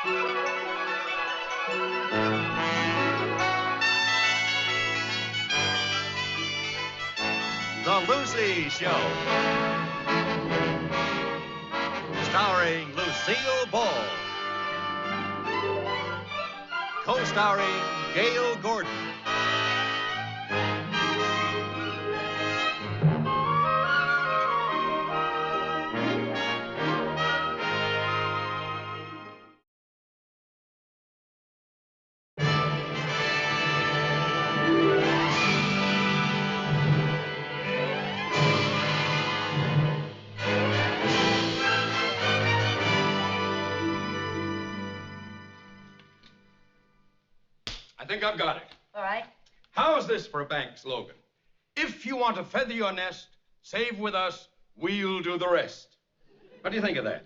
The Lucy Show. Starring Lucille Ball. Co-starring Gail Gordon. I think I've got it. All right. How's this for a bank slogan? If you want to feather your nest, save with us, we'll do the rest. What do you think of that?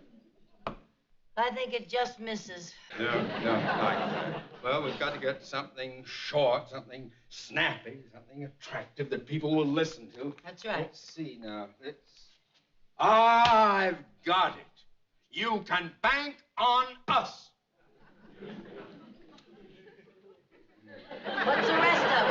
I think it just misses. No, like, well, we've got to get something short, something snappy, something attractive that people will listen to. That's right. Let's see now. I've got it. You can bank on us. What's the rest of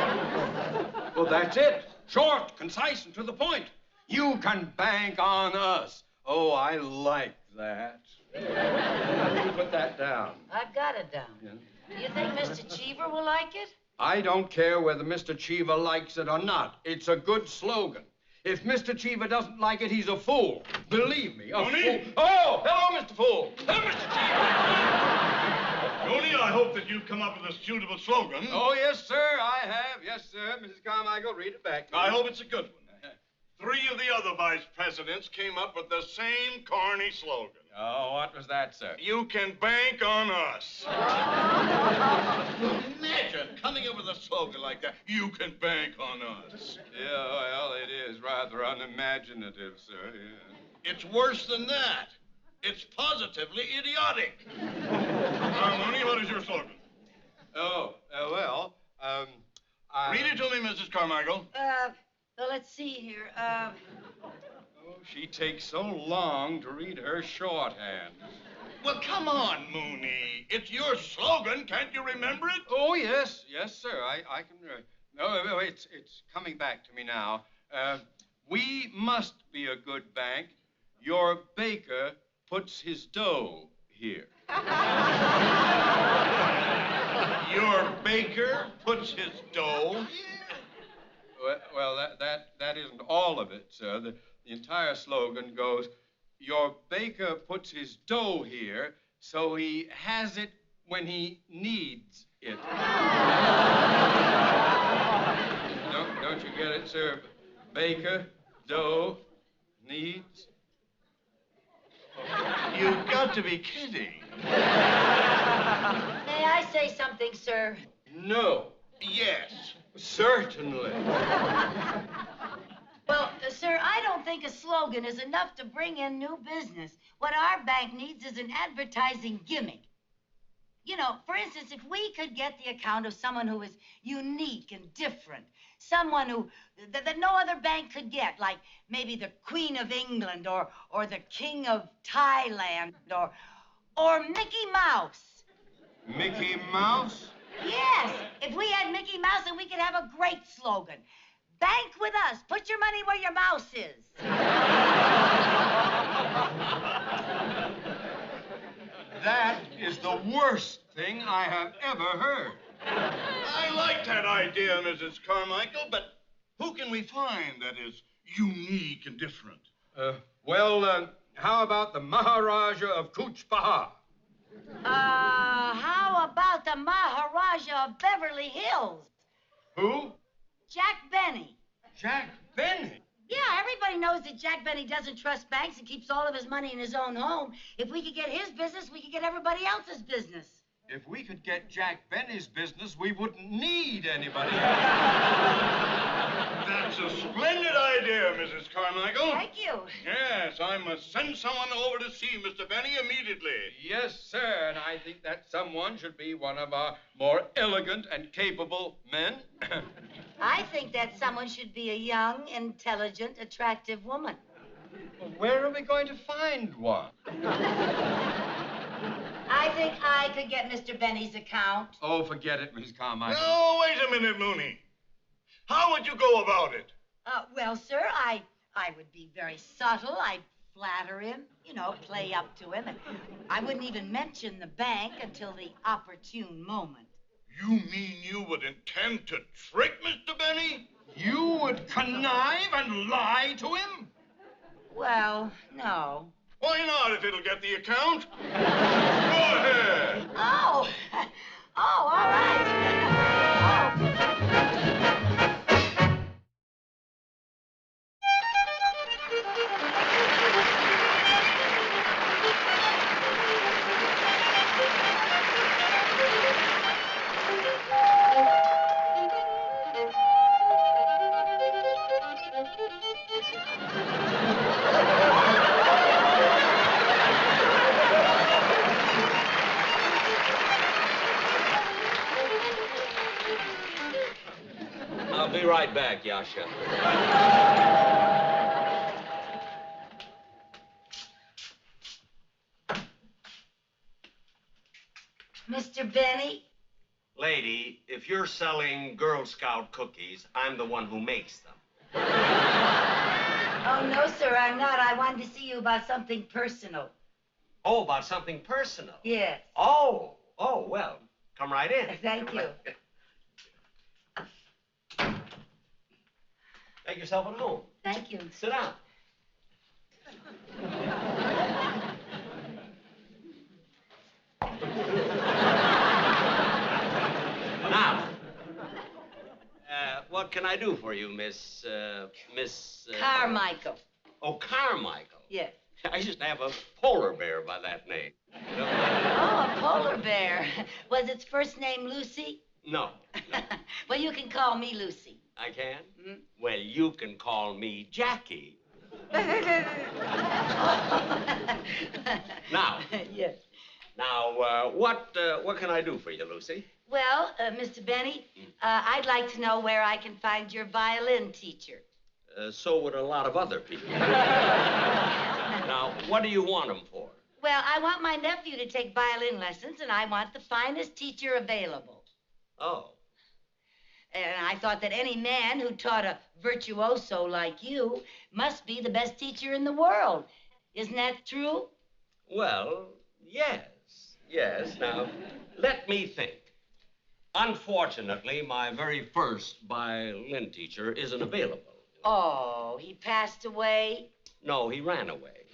it? Well, that's it. Short, concise, and to the point. You can bank on us. Oh, I like that. You put that down. I've got it down. Yeah. Do you think Mr. Cheever will like it? I don't care whether Mr. Cheever likes it or not. It's a good slogan. If Mr. Cheever doesn't like it, he's a fool. Believe me, a fool. Oh, hello, Mr. Fool. Hello, Mr. Cheever. Tony, I hope that you've come up with a suitable slogan. Oh, yes, sir, I have. Yes, sir. Mrs. Carmichael, read it back. I hope it's a good one. 3 of the other vice presidents came up with the same corny slogan. Oh, what was that, sir? You can bank on us. Imagine coming up with a slogan like that. You can bank on us. Yeah, well, it is rather unimaginative, sir. Yeah. It's worse than that. It's positively idiotic. Mooney, what is your slogan? Oh, well, Read it to me, Mrs. Carmichael. Well, let's see here. Oh, she takes so long to read her shorthand. Well, come on, Mooney. It's your slogan. Can't you remember it? Oh, yes. Yes, sir. I can... No, it's coming back to me now. We must be a good bank. Your baker puts his dough here. Your baker puts his dough here? Well, that isn't all of it, sir. The entire slogan goes, your baker puts his dough here, so he has it when he needs it. Don't you get it, sir? Baker, dough, needs. You've got to be kidding. May I say something, sir? No. Yes. Certainly. Well, sir, I don't think a slogan is enough to bring in new business. What our bank needs is an advertising gimmick. You know, for instance, if we could get the account of someone who is unique and different, someone who that no other bank could get, like maybe the Queen of England or the King of Thailand or Mickey Mouse. Mickey Mouse? Yes, if we had Mickey Mouse, then we could have a great slogan. Bank with us. Put your money where your mouse is. That is the worst thing I have ever heard. I like that idea, Mrs. Carmichael, but who can we find that is unique and different? How about the Maharaja of Cooch Bahar? How about the Maharaja of Beverly Hills? Who? Jack Benny. Jack Benny. Yeah, everybody knows that Jack Benny doesn't trust banks and keeps all of his money in his own home. If we could get his business, we could get everybody else's business. If we could get Jack Benny's business, we wouldn't need anybody. That's a splendid idea, Mrs. Carmichael. Thank you. Yes, I must send someone over to see Mr. Benny immediately. Yes, sir, and I think that someone should be one of our more elegant and capable men. I think that someone should be a young, intelligent, attractive woman. Well, where are we going to find one? I think I could get Mr. Benny's account? Oh, forget it, Miss Carmichael. No, wait a minute, Mooney. How would you go about it? Well, sir, I would be very subtle. I'd flatter him, you know, play up to him. And I wouldn't even mention the bank until the opportune moment. You mean you would intend to trick Mr. Benny? You would connive and lie to him? Well, no. Why not, if it'll get the account? Go ahead. Oh, all right. I'll be right back, Yasha. Mr. Benny? Lady, if you're selling Girl Scout cookies, I'm the one who makes them. Oh, no, sir, I'm not. I wanted to see you about something personal. Oh, about something personal? Yes. Oh, well, come right in. Thank you. Make yourself at home. Thank you. Sit down. Now, what can I do for you, Miss... Carmichael. Oh, Carmichael. Yes. I used to have a polar bear by that name. Oh, a polar bear. Was its first name Lucy? No. Well, you can call me Lucy. I can? Hmm? Well, you can call me Jackie. Now. Yes. Now, what can I do for you, Lucy? Well, Mr. Benny, I'd like to know where I can find your violin teacher. So would a lot of other people. Now, what do you want them for? Well, I want my nephew to take violin lessons, and I want the finest teacher available. Oh. And I thought that any man who taught a virtuoso like you must be the best teacher in the world. Isn't that true? Well, yes. Yes. Now, let me think. Unfortunately, my very first violin teacher isn't available. Oh, he passed away? No, he ran away.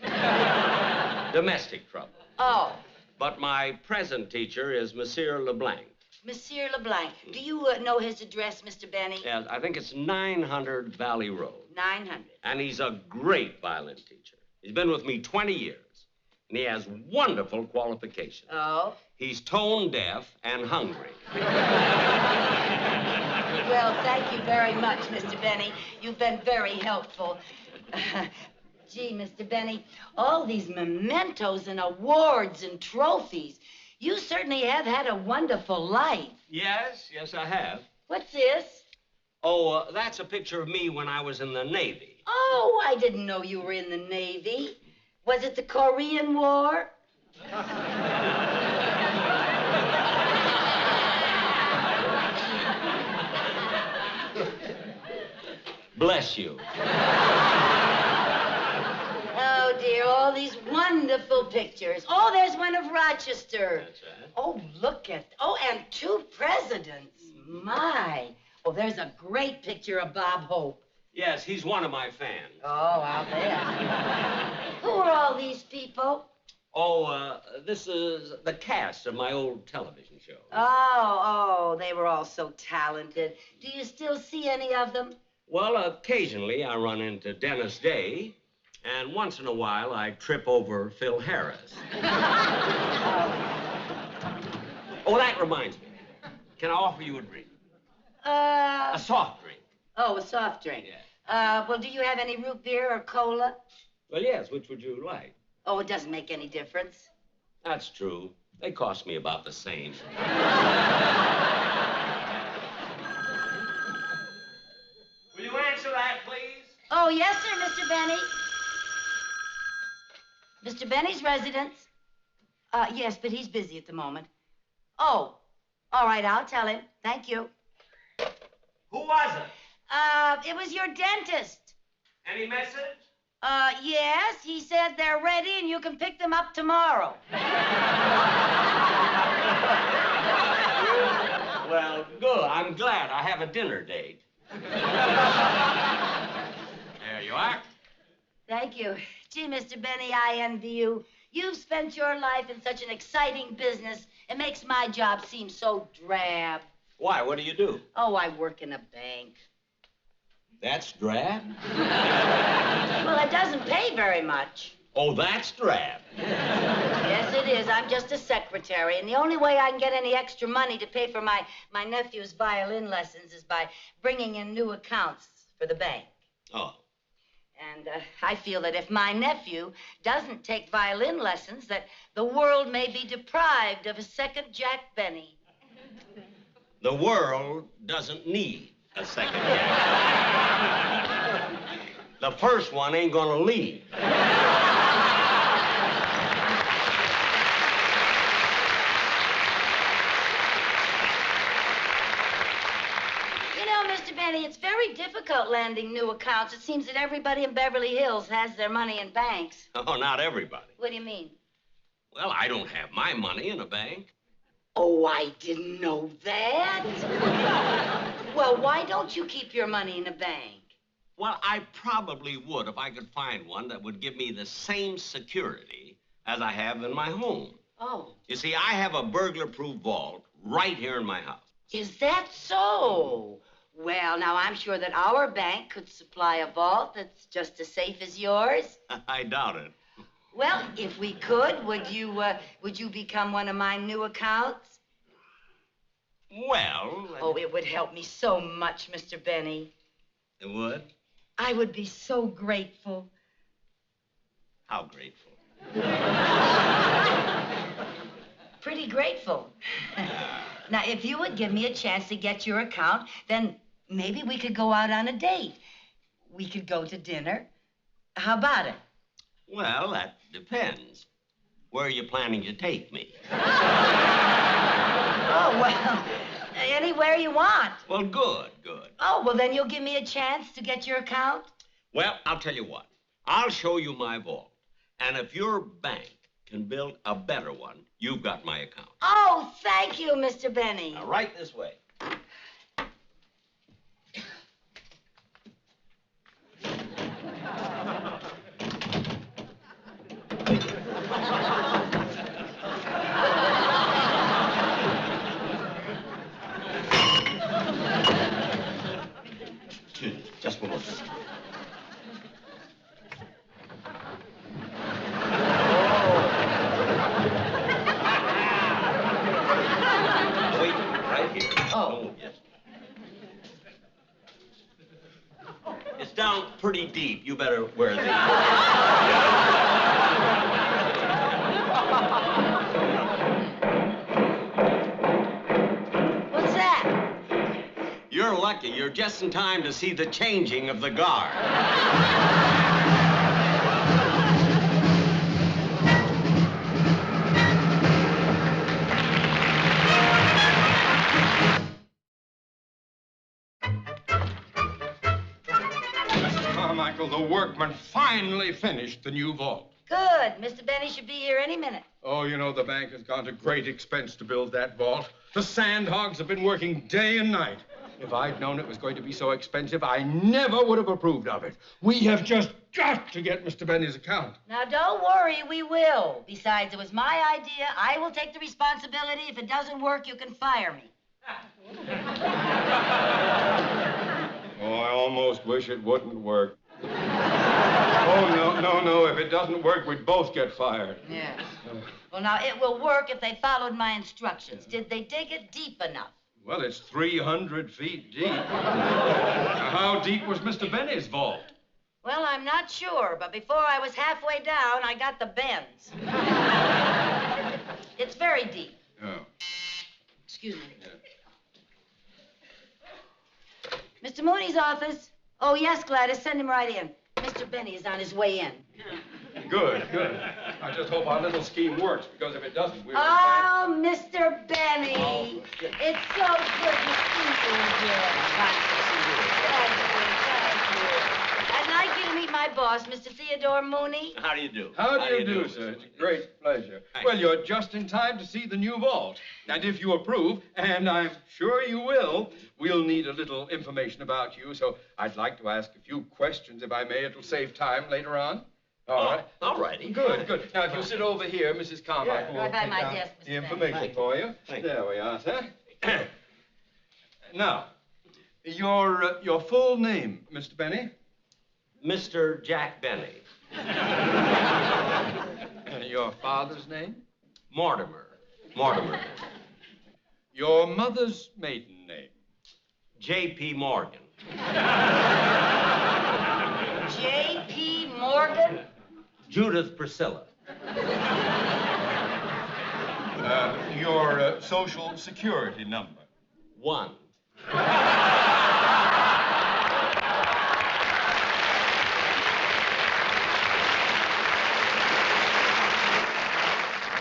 Domestic trouble. Oh. But my present teacher is Monsieur LeBlanc. Monsieur LeBlanc. Do you know his address, Mr. Benny? Yes, I think it's 900 Valley Road. 900. And he's a great violin teacher. He's been with me 20 years. And he has wonderful qualifications. Oh? He's tone deaf and hungry. Well, thank you very much, Mr. Benny. You've been very helpful. Gee, Mr. Benny, all these mementos and awards and trophies. You certainly have had a wonderful life. Yes, I have. What's this? Oh, that's a picture of me when I was in the Navy. Oh, I didn't know you were in the Navy. Was it the Korean War? Bless you. Oh, dear, all these wonderful pictures. Oh, there's one of Rochester. That's right. Oh, look at... Oh, and 2 presidents. My. Oh, there's a great picture of Bob Hope. Yes, he's one of my fans. Oh, I'll bet. Who are all these people? Oh, this is the cast of my old television show. Oh, they were all so talented. Do you still see any of them? Well, occasionally I run into Dennis Day, and once in a while I trip over Phil Harris. Oh, that reminds me. Can I offer you a drink? A soft drink. Oh, a soft drink. Yeah. Well, do you have any root beer or cola? Well, yes, which would you like? Oh, it doesn't make any difference. That's true. They cost me about the same. Will you answer that, please? Oh, yes, sir, Mr. Benny. Mr. Benny's residence. Yes, but he's busy at the moment. Oh, all right, I'll tell him. Thank you. Who was it? It was your dentist. Any message? Yes, he said they're ready and you can pick them up tomorrow. Well, good. I'm glad I have a dinner date. There you are. Thank you. Gee, Mr. Benny, I envy you. You've spent your life in such an exciting business. It makes my job seem so drab. Why? What do you do? Oh, I work in a bank. That's drab? Well, it doesn't pay very much. Oh, that's drab. Yes, it is. I'm just a secretary, and the only way I can get any extra money to pay for my nephew's violin lessons is by bringing in new accounts for the bank. Oh. And I feel that if my nephew doesn't take violin lessons, that the world may be deprived of a second Jack Benny. The world doesn't need a second Jack. The first one ain't gonna leave. You know, Mr. Benny, it's very difficult landing new accounts. It seems that everybody in Beverly Hills has their money in banks. Oh, not everybody. What do you mean? Well, I don't have my money in a bank. Oh, I didn't know that. Well, why don't you keep your money in a bank? Well, I probably would if I could find one that would give me the same security as I have in my home. Oh. You see, I have a burglar-proof vault right here in my house. Is that so? Well, now, I'm sure that our bank could supply a vault that's just as safe as yours. I doubt it. Well, if we could, would you become one of my new accounts? Well... Oh, it would help me so much, Mr. Benny. It would? I would be so grateful. How grateful? Pretty grateful. Now, if you would give me a chance to get your account, then maybe we could go out on a date. We could go to dinner. How about it? Well, that depends. Where are you planning to take me? Oh, well, anywhere you want. Well, good, good. Oh, well, then you'll give me a chance to get your account? Well, I'll tell you what. I'll show you my vault. And if your bank can build a better one, you've got my account. Oh, thank you, Mr. Benny. Now, right this way. Just one more. Wait, right here. Oh. Yes. It's down pretty deep. You better wear these. What's that? You're lucky. You're just in time to see the changing of the guard. Mrs. Carmichael, the workmen finally finished the new vault. Good. Mr. Benny should be here any minute. Oh, you know, the bank has gone to great expense to build that vault. The sandhogs have been working day and night. If I'd known it was going to be so expensive, I never would have approved of it. We have just got to get Mr. Benny's account. Now, don't worry, we will. Besides, it was my idea. I will take the responsibility. If it doesn't work, you can fire me. Oh, I almost wish it wouldn't work. Oh, no. If it doesn't work, we'd both get fired. Yes. Well, now, it will work if they followed my instructions. Did they dig it deep enough? Well, it's 300 feet deep. Now, how deep was Mr. Benny's vault? Well, I'm not sure, but before I was halfway down, I got the bends. It's very deep. Oh. Excuse me. Mr. Mooney's office. Oh, yes, Gladys, send him right in. Mr. Benny is on his way in. Good. I just hope our little scheme works, because if it doesn't, we'll... Oh, Mr. Benny. Oh, It's so good to see you again. Thank you. I'd like you to meet my boss, Mr. Theodore Mooney. How do you do? How do you do, sir? It's a great pleasure. Thank Well, you. you're just in time to see the new vault. And if you approve, and I'm sure you will, we'll need a little information about you, so I'd like to ask a few questions, if I may. It'll save time later on. All right. All righty. Good, good. Now, if you'll sit over here, Mrs. Carmichael will right by take my down desk, Mr. the information Benny. for you. Thank you. There we are, sir. Now, your full name, Mr. Benny? Mr. Jack Benny. Your father's name? Mortimer. Mortimer. Your mother's maiden name? J.P. Morgan. J.P. Morgan? Judith Priscilla. Your social security number? 1.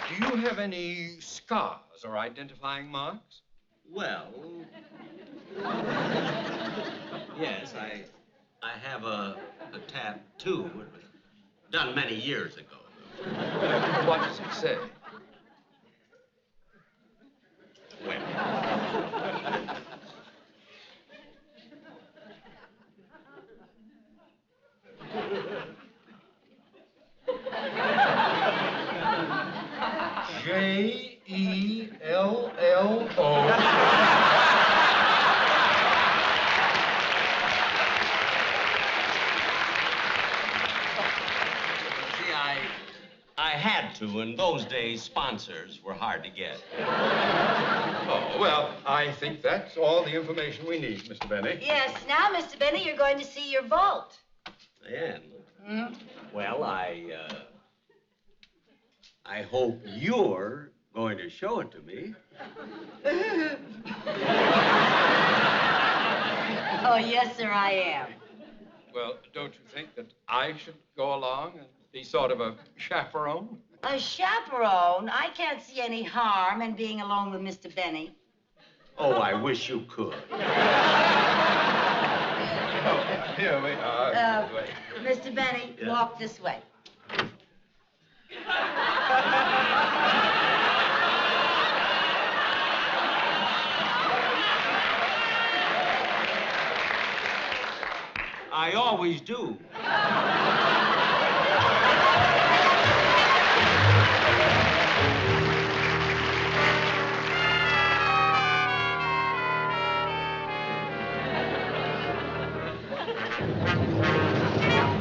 Do you have any scars or identifying marks? Well, yes, I have a tattoo. It was done many years ago. What does it say? Well, see, I had to. In those days, sponsors were hard to get. Oh, well, I think that's all the information we need, Mr. Benny. Yes, now, Mr. Benny, you're going to see your vault. And, Hmm? well, I hope you're going to show it to me. Oh, yes, sir, I am. Well, don't you think that I should go along and be sort of a chaperone? A chaperone? I can't see any harm in being alone with Mr. Benny. Oh, I wish you could. Oh, here we are. Mr. Benny, Yeah. walk this way. I always do.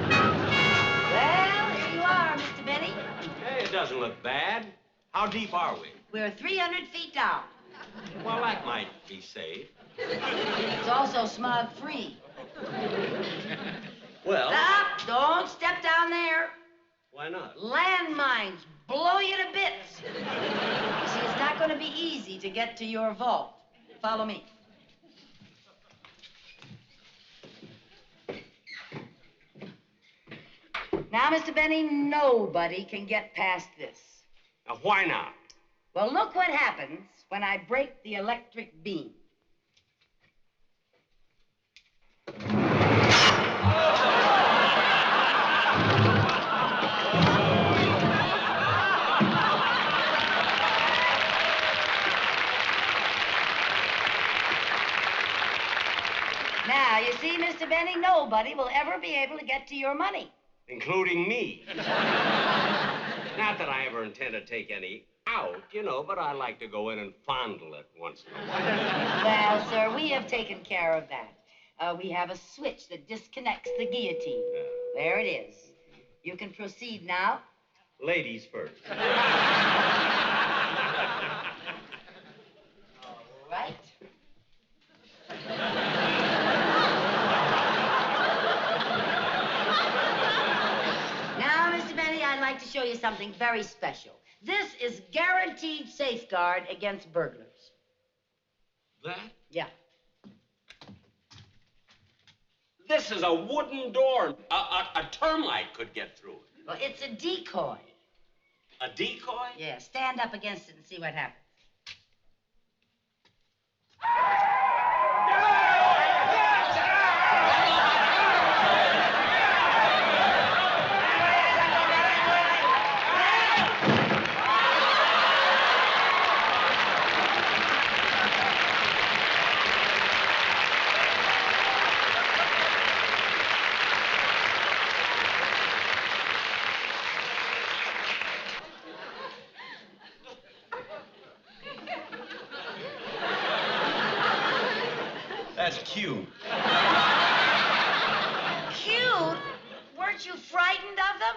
Well, here you are, Mr. Benny. Hey, it doesn't look bad. How deep are we? We're 300 feet down. Well, that might be safe. It's also smog-free. Well, Don't step down there. why not? Landmines blow you to bits. You see, it's not going to be easy to get to your vault. Follow me. Now, Mr. Benny, nobody can get past this. Now, why not? Well, look what happens when I break the electric beam. Now, you see, Mr. Benny, nobody will ever be able to get to your money. Including me. Not that I ever intend to take any out, but I like to go in and fondle it once in a while. Well, sir, we have taken care of that. We have a switch that disconnects the guillotine. There it is. You can proceed now. Ladies first. All right. Now, Mr. Benny, I'd like to show you something very special. This is guaranteed safeguard against burglars. That? Yeah. This is a wooden door. A termite could get through it. Well, it's a decoy. A decoy? Yeah, stand up against it and see what happens. That's cute. Cute? Weren't you frightened of them?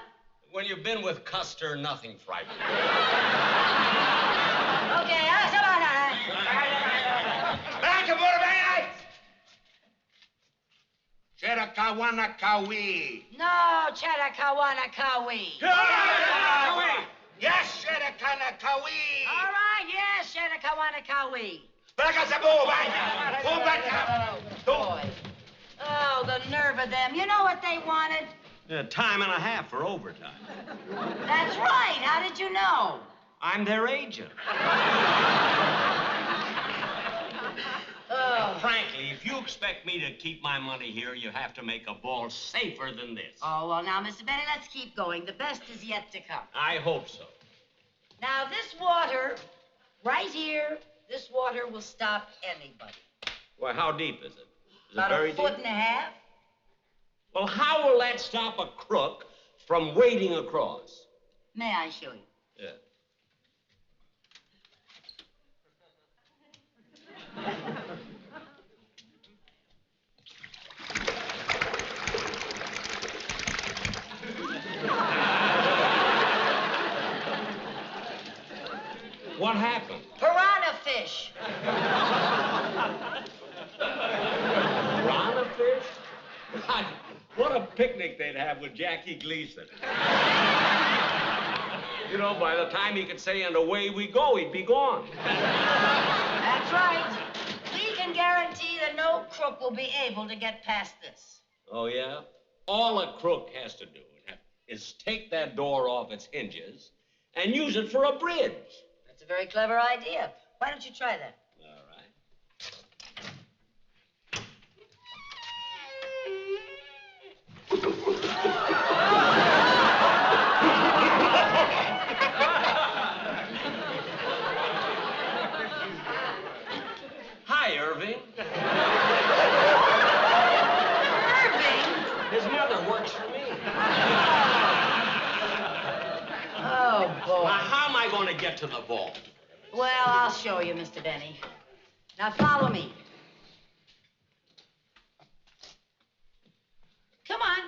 When you've been with Custer, nothing frightening. Okay, come on. Shedakawanakawi. No, Chattakawanakawi. Yes, Shedakawanakawi. All right, yes, Chattakawanakawi. Boy. Oh, the nerve of them. You know what they wanted? Time and a half for overtime. That's right. How did you know? I'm their agent. Oh. Frankly, if you expect me to keep my money here, you have to make a ball safer than this. Oh, well, now, Mr. Benny, let's keep going. The best is yet to come. I hope so. Now, this water, right here, this water will stop anybody. Well, how deep is it? Is About it very a foot deep? and a half. Well, how will that stop a crook from wading across? May I show you? Yeah. What happened? Piranha fish. Piranha fish? God, what a picnic they'd have with Jackie Gleason. You know, by the time he could say, and away we go, he'd be gone. That's right. We can guarantee that no crook will be able to get past this. Oh, yeah? All a crook has to do is take that door off its hinges and use it for a bridge. That's a very clever idea. Why don't you try that? All right. Hi, Irving. Irving? His mother works for me. Oh, boy. Now, how am I going to get to the vault? Well, I'll show you, Mr. Benny. Now, follow me. Come on.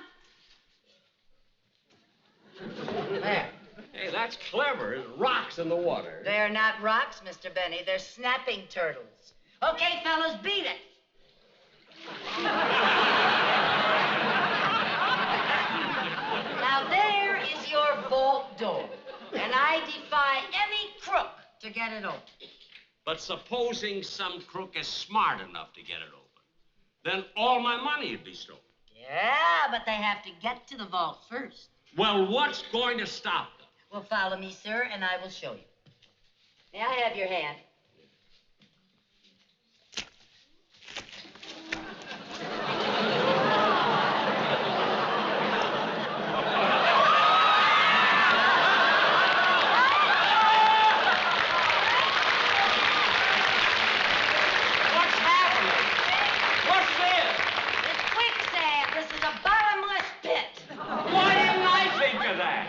There. Hey, that's clever. There's rocks in the water. They're not rocks, Mr. Benny. They're snapping turtles. Okay, fellas, beat it. Now, there is your vault door. And I defy any crook to get it open. But supposing some crook is smart enough to get it open, then all my money would be stolen. Yeah, but they have to get to the vault first. Well, what's going to stop them? Well, follow me, sir, and I will show you. May I have your hand? What's happening? What's this? It's quicksand. This is a bottomless pit. Why didn't I think of that?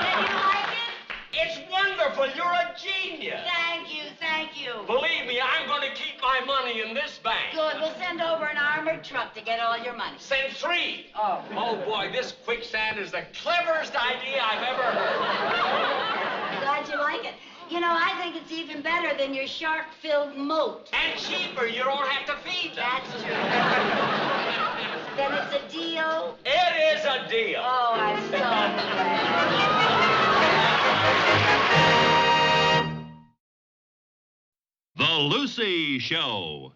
Did you like it? It's wonderful. You're a genius. Thank you, thank you. Believe me, I'm going to keep my money in this bank. Good. We'll send over an armored truck to get all your money. Send 3. Oh. Oh, boy, this quicksand is the cleverest idea I've ever heard. I'm glad you like it. You know, I think it's even better than your shark-filled moat. And cheaper. You don't have to feed them. That's true. Then it's a deal? It is a deal. Oh, I'm so glad. The Lucy Show.